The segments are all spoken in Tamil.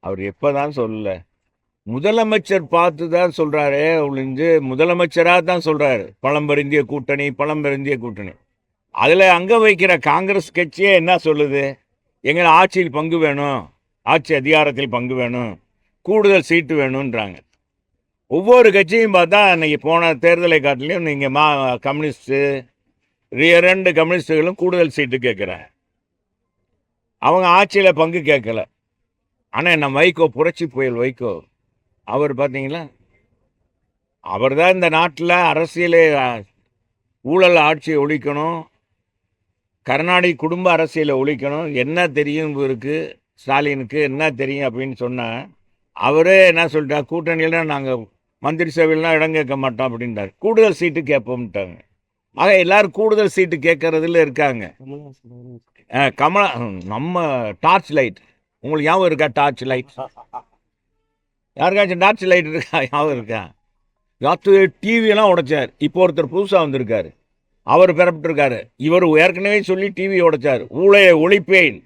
அவர் எப்பதான் சொல்லல. முதலமைச்சர் பார்த்து தான் சொல்றாரே ஒழிஞ்சு, முதலமைச்சரா தான் சொல்றாரு. பழம்பெருந்திய கூட்டணி, பழம்பெருந்திய கூட்டணி. அதுல அங்க வைக்கிற காங்கிரஸ் கட்சியே என்ன சொல்லுது? எங்க ஆட்சியில் பங்கு வேணும், ஆட்சி அதிகாரத்தில் பங்கு வேணும், கூடுதல் சீட்டு வேணும்ன்றாங்க. ஒவ்வொரு கட்சியும் பார்த்தா இன்னைக்கு போன தேர்தலை காட்டிலையும் நீங்க கம்யூனிஸ்ட் 2 கம்யூனிஸ்டுகளும் கூடுதல் சீட்டு கேட்குறாங்க. அவங்க ஆட்சியில பங்கு கேட்கல. ஆனா நம்ம வைகோ, புரட்சி புயல் வைகோ, அவர் பார்த்தீங்களா, அவர் தான் இந்த நாட்டில் அரசியலே ஊழல் ஆட்சியை ஒழிக்கணும், கருணாநிதி குடும்ப அரசியலை ஒழிக்கணும். என்ன தெரியும் இவருக்கு, ஸ்டாலினுக்கு என்ன தெரியும் அப்படின்னு சொன்னால், அவரே என்ன சொல்லிட்டார், கூட்டணியில் நாங்கள் மந்திரி சபையிலாம் இடம் கேட்க மாட்டோம் அப்படின்றார். கூடுதல் சீட்டு கேட்போம்ட்டாங்க. ஆக எல்லாரும் கூடுதல் சீட்டு கேட்கறதுல இருக்காங்க. கமலா நம்ம டார்ச் லைட், உங்களுக்கு ஞாபகம் இருக்கா? டார்ச் லைட் யாருக்காச்சும் டார்ச் லைட் இருக்கா? ஞாபகம் இருக்கா? டிவியெல்லாம் உடைச்சார். இப்போ ஒருத்தர் புதுசாக வந்திருக்காரு, அவர் பெறப்பட்டிருக்காரு. இவர் ஏற்கனவே சொல்லி டிவி உடைச்சார். ஊழலை ஒழிப்பேன்,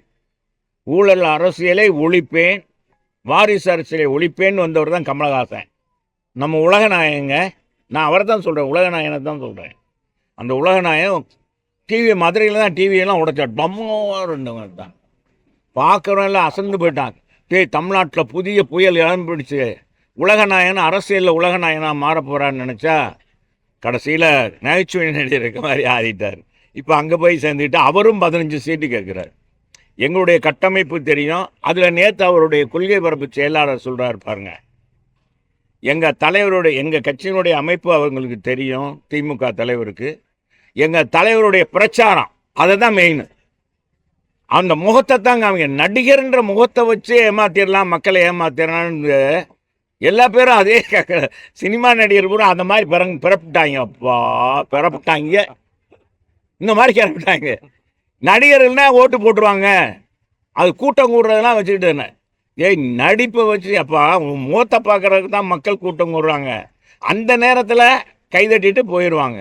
ஊழல் அரசியலை ஒழிப்பேன், வாரிசு அரசியலை ஒழிப்பேன்னு வந்தவர் தான் கமலஹாசன். நம்ம உலகநாயகங்க. நான் அவரை தான் சொல்கிறேன், உலகநாயகனை தான் சொல்கிறேன். அந்த உலகநாயகம் டிவி மதுரையில் தான் டிவியெல்லாம் உடைச்சார். பம்மாருந்தவங்க தான் பார்க்குறவெல்லாம் அசந்து போயிட்டாங்க. தமிழ்நாட்டில் புதிய புயல் இளம்பிடிச்சு உலகநாயகன் அரசியலில் உலகநாயகனாக மாற போகிறான்னு நினச்சா கடைசியில் நகைச்சுவை நடிகர் இருக்க மாதிரி ஆடிட்டார். இப்போ அங்கே போய் சேர்ந்துக்கிட்டு அவரும் 15 சீட்டு கேட்குறாரு. எங்களுடைய கட்டமைப்பு தெரியும். அதில் நேற்று அவருடைய கொள்கை பரப்பு செயலாளர் சொல்கிறார் பாருங்க, எங்கள் தலைவருடைய, எங்கள் கட்சியினுடைய அமைப்பு அவங்களுக்கு தெரியும், திமுக தலைவருக்கு. எங்கள் தலைவருடைய பிரச்சாரம் அதை தான் மெயின். அந்த முகத்தை தான் காமிங்க. நடிகர்ன்ற முகத்தை வச்சு ஏமாத்திடலாம், மக்களை ஏமாத்திடலான்னு எல்லா பேரும் அதே சினிமா நடிகர் பூரா அந்த மாதிரி பிறப்பிட்டாங்க. அப்பா பிறப்பிட்டாங்க, இந்த மாதிரி கிளப்பிட்டாங்க. நடிகர்கள்னா ஓட்டு போட்டுருவாங்க, அது கூட்டம் கூடுறதெல்லாம் வச்சுக்கிட்டு என்ன நடிப்பை வச்சு அப்பா முகத்தை பார்க்கறதுக்கு தான் மக்கள் கூட்டம் கூடுறாங்க. அந்த நேரத்தில் கைதட்டிட்டு போயிடுவாங்க.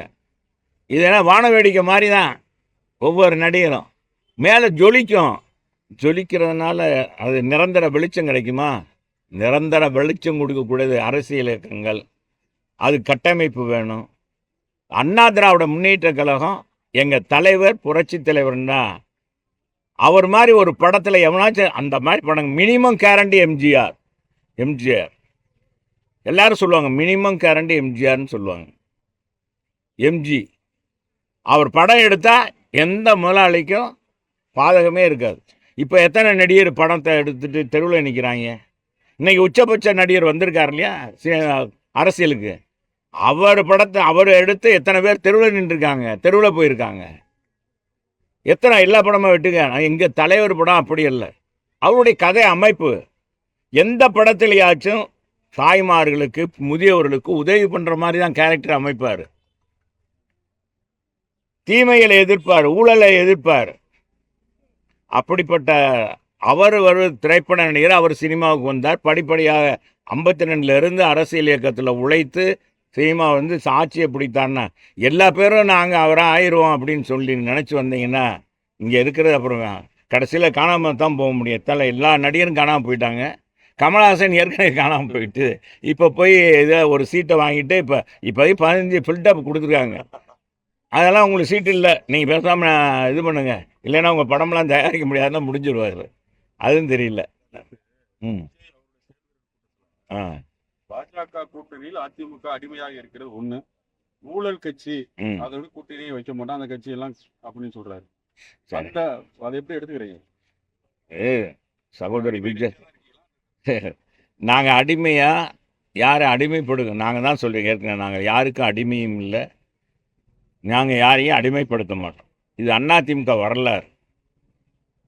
இதெல்லாம் வான வேடிக்கை மாதிரி தான். ஒவ்வொரு நடிகரும் மேலே ஜொலிக்கும். ஜொலிக்கிறதுனால அது நிரந்தர வெளிச்சம் கிடைக்குமா? நிரந்தர வெளிச்சம் கொடுக்கக்கூடியது அரசியல் இயக்கங்கள், அது கட்டமைப்பு வேணும். அண்ணா திராவிட முன்னேற்ற கழகம் எங்கள் தலைவர் புரட்சி தலைவர்னா அவர் மாதிரி ஒரு படத்தில் எவனாச்சும் அந்த மாதிரி படம் மினிமம் கேரண்டி எம்ஜிஆர் எல்லாரும் சொல்லுவாங்க, மினிமம் கேரண்டி எம்ஜிஆர்னு சொல்லுவாங்க. எம்ஜி அவர் படம் எடுத்தால் எந்த முதலாளிக்கும் பாதகமே இருக்காது. இப்போ எத்தனை நடிகர் படத்தை எடுத்துட்டு தெருவில் நிற்கிறாங்க. இன்னைக்கு உச்சபட்ச நடிகர் வந்திருக்கார் இல்லையா அரசியலுக்கு, அவர் படத்தை அவர் எடுத்து எத்தனை பேர் தெருவில் நின்றுருக்காங்க, தெருவில் போயிருக்காங்க. எத்தனை எல்லா படமும் விட்டுங்க. எங்கள் தலைவர் படம் அப்படி இல்லை. அவருடைய கதை அமைப்பு எந்த படத்துலையாச்சும் தாய்மார்களுக்கு முதியவர்களுக்கு உதவி பண்ணுற மாதிரி தான் கேரக்டர் அமைப்பார். தீமைகளை எதிர்ப்பார், ஊழலை எதிர்ப்பார். அப்படிப்பட்ட அவர் திரைப்பட நடிகர். அவர் சினிமாவுக்கு வந்தார். படிப்படியாக 52லேருந்து அரசியல் இயக்கத்தில் உழைத்து சினிமா சாட்சியை பிடித்தான்னா எல்லா பேரும் நாங்கள் அவராக ஆயிடுவோம் அப்படின்னு சொல்லி நினச்சி வந்தீங்கன்னா இங்கே இருக்கிறது அப்புறம் கடைசியில் காணாமல் தான் போக முடியும். எல்லா நடிகரும் காணாமல் போயிட்டாங்க. கமலஹாசன் ஏற்கனவே காணாமல் போயிட்டு இப்போ போய் இதை ஒரு சீட்டை வாங்கிட்டு இப்போதைக்கு 15 ஃபில்டப் கொடுத்துருக்காங்க. அதெல்லாம் உங்களுக்கு சீட்டு இல்லை, நீங்கள் பேசாமல் இது பண்ணுங்க, இல்லைன்னா உங்கள் படம்லாம் தயாரிக்க முடியாதுன்னா முடிஞ்சிருவார். அதுவும் தெரியல. பாஜக கூட்டணியில் அதிமுக அடிமையாக இருக்கிறது ஒண்ணு. ஊழல் கட்சி அதோட கூட்டணியை வைக்க மாட்டோம் அந்த கட்சி எல்லாம் அப்படின்னு சொல்றாரு. அதை எப்படி எடுத்துக்கிறீங்க? சகோதரி விஜய், நாங்கள் அடிமையா யாரை அடிமைப்படுங்க? நாங்கள் தான் சொல்கிறோம் ஏற்கனவே, நாங்கள் யாருக்கும் அடிமையும் இல்லை, நாங்கள் யாரையும் அடிமைப்படுத்த மாட்டோம். இது அதிமுக வரலாறு.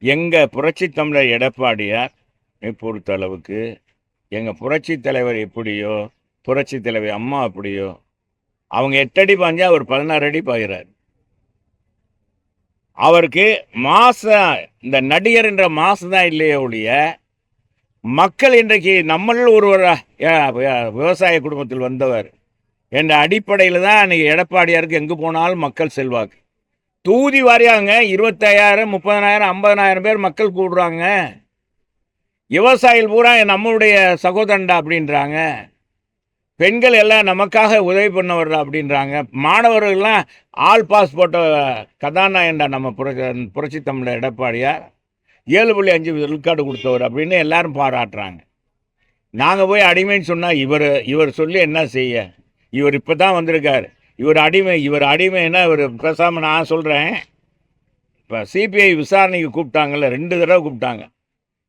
எங்கள் புரட்சி தமிழர் எடப்பாடியார் பொறுத்த அளவுக்கு எங்கள் புரட்சி தலைவர் எப்படியோ, புரட்சி தலைவர் அம்மா எப்படியோ, அவங்க 8 அடி பாஞ்சா அவர் 16 அடி பாய்கிறார். அவருக்கு மாசம் இந்த நடிகர் என்ற மாசம் தான் இல்லையே ஒழிய மக்கள் இன்றைக்கு நம்மளில் ஒருவர் விவசாய குடும்பத்தில் வந்தவர் என்ற அடிப்படையில் தான் இன்னைக்கு எடப்பாடியாருக்கு எங்கே போனாலும் மக்கள் செல்வாக்கு. தூதி வாரியாங்க 25,000 30,000 50,000 பேர் மக்கள் கூடுறாங்க. விவசாயிகள் பூரா நம்மளுடைய சகோதரன்டா அப்படின்றாங்க. பெண்கள் எல்லாம் நமக்காக உதவி பண்ணவர்டா அப்படின்றாங்க. மாணவர்கள்லாம் ஆல் பாஸ் போட்ட கதாநாயகன்டா நம்ம புரட்சி தமிழர் எடப்பாடியார். 7.5 விழுக்காடு கொடுத்தவர் அப்படின்னு எல்லாரும் பாராட்டுறாங்க. நாங்கள் போய் அடிமைன்னு சொன்னால் இவர் சொல்லி என்ன செய்ய? இவர் இப்போ தான் வந்திருக்கார். இவர் அடிமைன்னா இவர் பேசாமல் நான் சொல்கிறேன். இப்போ சிபிஐ விசாரணைக்கு கூப்பிட்டாங்கல்ல, 2 தடவை கூப்பிட்டாங்க.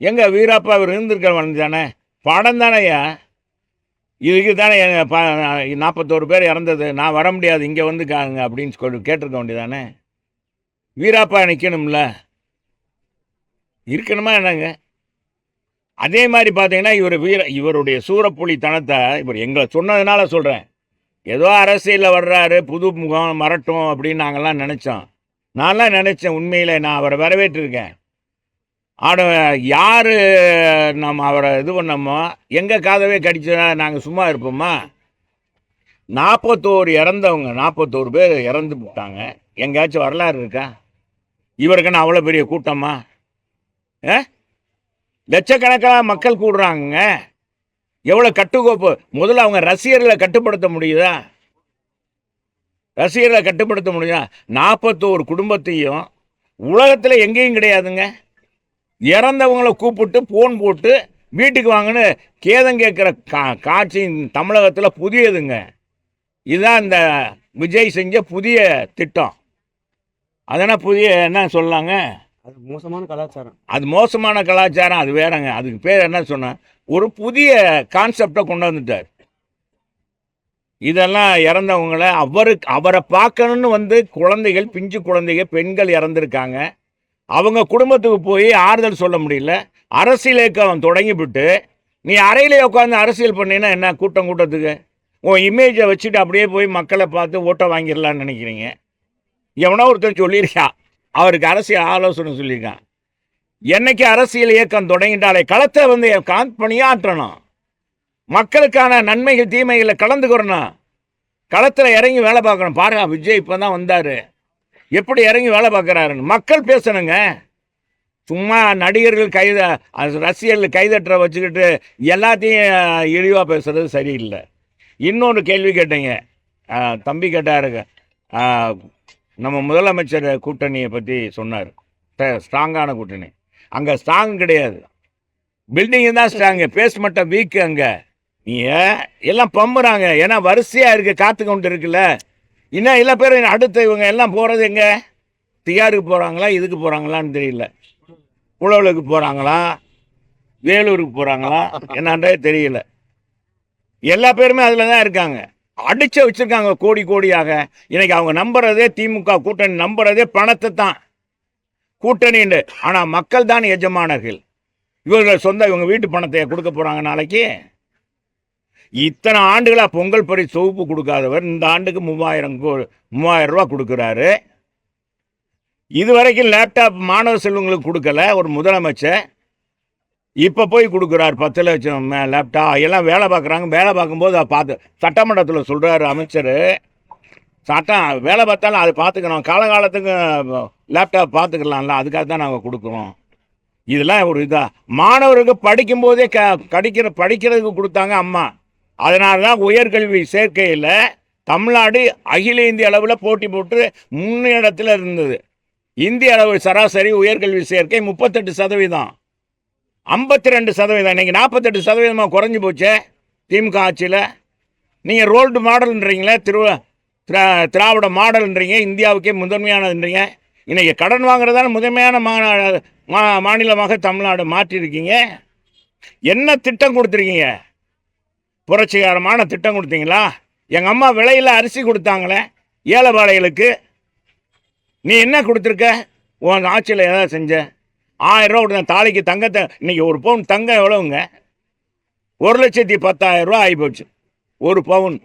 எங்க வீராப்பா அவர் இருந்திருக்க வந்து தானே, படம் தானேயா, இதுக்கு தானே 41 பேர் இறந்தது, நான் வர முடியாது இங்கே வந்து காங்க அப்படின்னு சொல்லி கேட்டிருக்க வேண்டியதானே. வீராப்பா நிற்கணும்ல, இருக்கணுமா என்னங்க? அதே மாதிரி பார்த்தீங்கன்னா இவருடைய சூரப்புலி தனத்தை இவர் எங்களை சொன்னதுனால சொல்கிறேன். ஏதோ அரசியலில் வர்றாரு, புது முகம் மறட்டும் அப்படின்னு நாங்கள்லாம் நினச்சோம். நான்லாம் நினச்சேன், உண்மையில் நான் அவரை வரவேற்றிருக்கேன். யார் நம்ம அவரை இது பண்ணோமோ எங்கள் காதவே கடிச்சா நாங்கள் சும்மா இருப்போமா? 41 இறந்தவங்க, 41 பேர் இறந்து போட்டாங்க. எங்கேயாச்சும் வரலாறு இருக்கா? இவருக்குன்னு அவ்வளோ பெரிய கூட்டமா? லட்சக்கணக்கான மக்கள் கூடுறாங்க. எவ்வளோ கட்டுக்கோப்பு? முதல்ல அவங்க ரசிகர்களை கட்டுப்படுத்த முடியுதா? ரசிகர்களை கட்டுப்படுத்த முடியுதா? 41 குடும்பத்தையும் உலகத்தில் எங்கேயும் கிடையாதுங்க. இறந்தவங்களை கூப்பிட்டு ஃபோன் போட்டு வீட்டுக்கு வாங்கன்னு கேதம் கேட்குற காட்சி தமிழகத்தில் புதியதுங்க. இதுதான் இந்த விஜய் செஞ்ச புதிய திட்டம். அதனால் புதிய என்ன சொல்லலாங்க? அது மோசமான கலாச்சாரம். அது மோசமான கலாச்சாரம், அது வேறங்க. அதுக்கு பேர் என்ன சொன்னால் ஒரு புதிய கான்செப்டை கொண்டு வந்துட்டார். இதெல்லாம் இறந்தவங்களை அவரை பார்க்கணுன்னு வந்து குழந்தைகள், பிஞ்சு குழந்தைகள், பெண்கள் இறந்துருக்காங்க. அவங்க குடும்பத்துக்கு போய் ஆறுதல் சொல்ல முடியல. அரசியல் இயக்கம் தொடங்கிவிட்டு நீ அறையிலே உட்காந்து அரசியல் பண்ணினா என்ன? கூட்டத்துக்கு உன் இமேஜை வச்சுட்டு அப்படியே போய் மக்களை பார்த்து ஓட்டை வாங்கிடலான்னு நினைக்கிறீங்க. எவனோ ஒருத்தன் சொல்லியிருக்கா, அவருக்கு அரசியல் ஆலோசனை சொல்லியிருக்கான். என்னைக்கு அரசியல் இயக்கம் தொடங்கிட்டாலே களத்தை வந்து பணியாற்றணும், மக்களுக்கான நன்மைகள் தீமைகளை கலந்துக்கிறணும், களத்தில் இறங்கி வேலை பார்க்கணும். பாருங்க, விஜய் இப்போ தான் வந்தார், எப்படி இறங்கி வேலை பார்க்குறாருன்னு மக்கள் பேசணுங்க. சும்மா நடிகர்கள் ரசிகர்கள் கைதட்டுற வச்சுக்கிட்டு எல்லாத்தையும் இழிவாக பேசுகிறது சரியில்லை. இன்னொன்று கேள்வி கேட்டீங்க, தம்பி கேட்டாருங்க, நம்ம முதலமைச்சர் கூட்டணியை பற்றி சொன்னார். ஸ்ட்ராங்கான கூட்டணி. அங்கே ஸ்ட்ராங் கிடையாது, பில்டிங்கு தான் ஸ்ட்ராங்கு, பேஸ் மட்டும் வீக்கு. அங்கே எல்லாம் பம்புறாங்க, ஏன்னா வரிசையாக இருக்குது, காத்து கொண்டு இருக்குல்ல. இன்னும் எல்லா பேரும் அடுத்த இவங்க எல்லாம் போகிறது எங்கே? திகாருக்கு போகிறாங்களா, இதுக்கு போகிறாங்களான்னு தெரியல. உழவலுக்கு போகிறாங்களா, வேலூருக்கு போகிறாங்களா என்னன்றே தெரியல. எல்லா பேருமே அதில் தான் இருக்காங்க, அடிச்சு வச்சுருக்காங்க கோடி கோடியாக. இன்னைக்கு அவங்க நம்புறதே, திமுக கூட்டணி நம்புறதே பணத்தை தான் கூட்டணின்னு. ஆனால் மக்கள் தான் எஜமானர்கள். இவர்கள் இவங்க வீட்டு பணத்தை கொடுக்க போகிறாங்க நாளைக்கு. இத்தனை ஆண்டுகளாக பொங்கல் பரிசு தொகுப்பு கொடுக்காதவர் இந்த ஆண்டுக்கு 3000 ரூபா கொடுக்குறாரு. இதுவரைக்கும் லேப்டாப் மாணவ செல்வங்களுக்கு கொடுக்கல ஒரு முதலமைச்சர். இப்போ போய் கொடுக்குறாரு 10 லட்சம் லேப்டாப். எல்லாம் வேலை பார்க்குறாங்க. வேலை பார்க்கும்போது அதை பார்த்து சட்டமன்றத்தில் சொல்கிறாரு அமைச்சர், சட்டம் வேலை பார்த்தாலும் அதை பார்த்துக்கணும், காலகாலத்துக்கு லேப்டாப் பார்த்துக்கலாம்ல, அதுக்காக தான் நாங்கள் கொடுக்குறோம். இதெல்லாம் ஒரு இதாக மாணவருக்கு படிக்கும்போதே படிக்கிறதுக்கு கொடுத்தாங்க அம்மா. அதனால தான் உயர்கல்வி சேர்க்கையில் தமிழ்நாடு அகில இந்திய அளவில் போட்டி போட்டு முன்னிடத்தில் இருந்தது. இந்திய அளவு சராசரி உயர்கல்வி சேர்க்கை 38%, 52%. இன்றைக்கி 48% குறைஞ்சி போச்சே திமுக ஆட்சியில். நீங்கள் ரோல்டு மாடல்ன்றீங்களே, திராவிட மாடல்ன்றீங்க, இந்தியாவுக்கே முதன்மையானதுன்றீங்க. இன்றைக்கி கடன் வாங்குறதான முதன்மையான மாநிலமாக தமிழ்நாடு மாற்றிருக்கீங்க. என்ன திட்டம் கொடுத்துருக்கீங்க? புரட்சிகரமான திட்டம் கொடுத்தீங்களா? எங்கள் அம்மா விலையில் அரிசி கொடுத்தாங்களே ஏழைபாளைகளுக்கு, நீ என்ன கொடுத்துருக்க? உன் ஆட்சியில் ஏதாவது செஞ்ச? 1000 ரூபா கொடுத்த தாலிக்கு தங்கத்தை. இன்றைக்கி ஒரு பவுன் தங்கம் எவ்வளவுங்க? 1,10,000 ரூபா ஆகிப்போச்சு ஒரு பவுன்.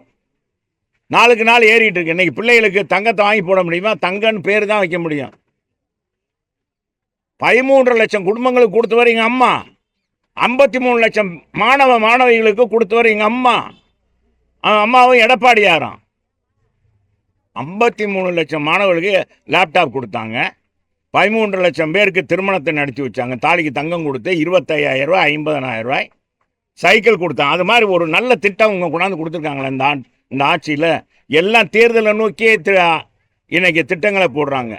நாளுக்கு நாள் ஏறிட்டு இருக்கு. இன்றைக்கி பிள்ளைகளுக்கு தங்கத்தை வாங்கி போட முடியுமா? தங்கன்னு பேர் தான் வைக்க முடியும். 13 லட்சம் குடும்பங்களுக்கு கொடுத்தவர் எங்கள் அம்மா. 53 லட்சம் மாணவிகளுக்கு கொடுத்தவர் எங்கள் அம்மா. அம்மாவும் எடப்பாடியாராம். 53 லட்சம் மாணவர்களுக்கு லேப்டாப் கொடுத்தாங்க. 13 லட்சம் பேருக்கு திருமணத்தை நடத்தி வச்சாங்க. தாலிக்கு தங்கம் கொடுத்து 25,000 ரூபாய் 50,000 ரூபாய் சைக்கிள் கொடுத்தான். அது மாதிரி ஒரு நல்ல திட்டம் உங்க கொண்டாந்து கொடுத்துருக்காங்களே இந்த ஆட்சியில். எல்லாம் தேர்தலை நோக்கியே இன்னைக்கு திட்டங்களை போடுறாங்க.